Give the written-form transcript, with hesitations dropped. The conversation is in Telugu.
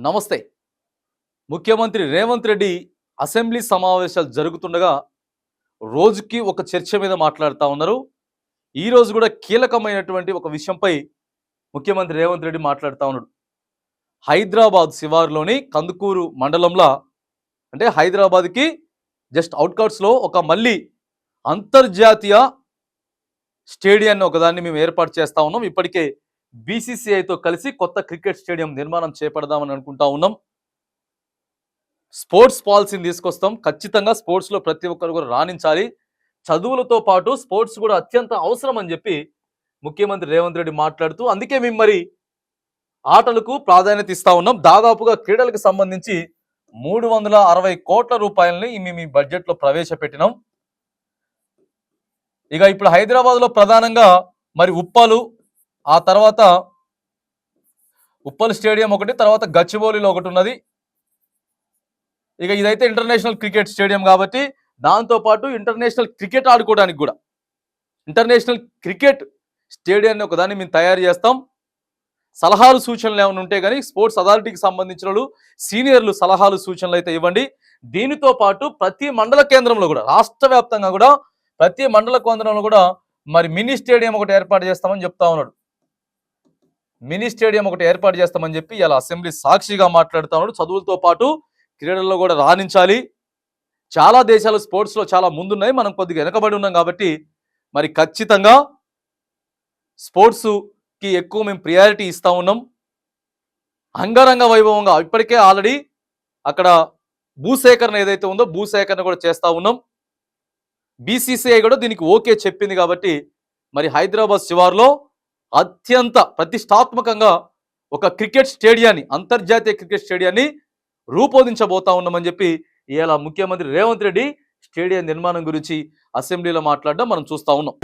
నమస్తే. ముఖ్యమంత్రి రేవంత్ రెడ్డి అసెంబ్లీ సమావేశాలు జరుగుతుండగా రోజుకి ఒక చర్చ మీద మాట్లాడుతా ఉన్నారు. ఈ రోజు కూడా కీలకమైనటువంటి ఒక విషయంపై ముఖ్యమంత్రి రేవంత్ రెడ్డి మాట్లాడుతా ఉన్నాడు. హైదరాబాద్ శివారులోని కందుకూరు మండలంలో, అంటే హైదరాబాద్కి జస్ట్ అవుట్కట్స్లో ఒక మళ్ళీ అంతర్జాతీయ స్టేడియాన్ని ఒకదాన్ని మేము ఏర్పాటు చేస్తా ఉన్నాం. ఇప్పటికే బీసీసీఐతో కలిసి కొత్త క్రికెట్ స్టేడియం నిర్మాణం చేపడదామని అనుకుంటా ఉన్నాం. స్పోర్ట్స్ పాలసీని తీసుకొస్తాం. ఖచ్చితంగా స్పోర్ట్స్లో ప్రతి ఒక్కరు కూడా రాణించాలి. చదువులతో పాటు స్పోర్ట్స్ కూడా అత్యంత అవసరం అని చెప్పి ముఖ్యమంత్రి రేవంత్ రెడ్డి మాట్లాడుతూ, అందుకే మేము మరి ఆటలకు ప్రాధాన్యత ఇస్తా ఉన్నాం. దాదాపుగా క్రీడలకు సంబంధించి 360 కోట్ల రూపాయలని మేము ఈ బడ్జెట్లో ప్రవేశపెట్టినాం. ఇక ఇప్పుడు హైదరాబాద్లో ప్రధానంగా మరి ఉప్పలు, ఆ తర్వాత ఉప్పల్ స్టేడియం ఒకటి, తర్వాత గచ్చిబౌలిలో ఒకటి ఉన్నది. ఇక ఇదైతే ఇంటర్నేషనల్ క్రికెట్ స్టేడియం కాబట్టి దాంతోపాటు ఇంటర్నేషనల్ క్రికెట్ ఆడుకోవడానికి కూడా ఇంటర్నేషనల్ క్రికెట్ స్టేడియాన్ని ఒకదాన్ని మేము తయారు చేస్తాం. సలహాలు సూచనలు ఏమైనా ఉంటే కానీ స్పోర్ట్స్ అథారిటీకి సంబంధించిన వాళ్ళు, సీనియర్లు సలహాలు సూచనలు అయితే ఇవ్వండి. దీనితో పాటు ప్రతి మండల కేంద్రంలో కూడా, రాష్ట్ర వ్యాప్తంగా కూడా ప్రతి మండల కేంద్రంలో కూడా మరి మినీ స్టేడియం ఒకటి ఏర్పాటు చేస్తామని చెప్తా ఉన్నాడు. మినీ స్టేడియం ఒకటి ఏర్పాటు చేస్తామని చెప్పి ఇలా అసెంబ్లీ సాక్షిగా మాట్లాడుతూ ఉన్నాడు. చదువులతో పాటు క్రీడల్లో కూడా రాణించాలి. చాలా దేశాలు స్పోర్ట్స్లో చాలా ముందున్నాయి, మనం కొద్దిగా వెనకబడి ఉన్నాం కాబట్టి మరి ఖచ్చితంగా స్పోర్ట్స్కి ఎక్కువ మేము ప్రియారిటీ ఇస్తూ ఉన్నాం. అంగరంగ వైభవంగా ఇప్పటికే ఆల్రెడీ అక్కడ భూసేకరణ ఏదైతే ఉందో భూసేకరణ కూడా చేస్తూ ఉన్నాం. బీసీసీఐ కూడా దీనికి ఓకే చెప్పింది కాబట్టి మరి హైదరాబాద్ శివార్లో అత్యంత ప్రతిష్టాత్మకంగా ఒక క్రికెట్ స్టేడియాన్ని, అంతర్జాతీయ క్రికెట్ స్టేడియాన్ని రూపొందించబోతా ఉన్నామని చెప్పి ఇలా ముఖ్యమంత్రి రేవంత్ రెడ్డి స్టేడియం నిర్మాణం గురించి అసెంబ్లీలో మాట్లాడడం మనం చూస్తా ఉన్నాం.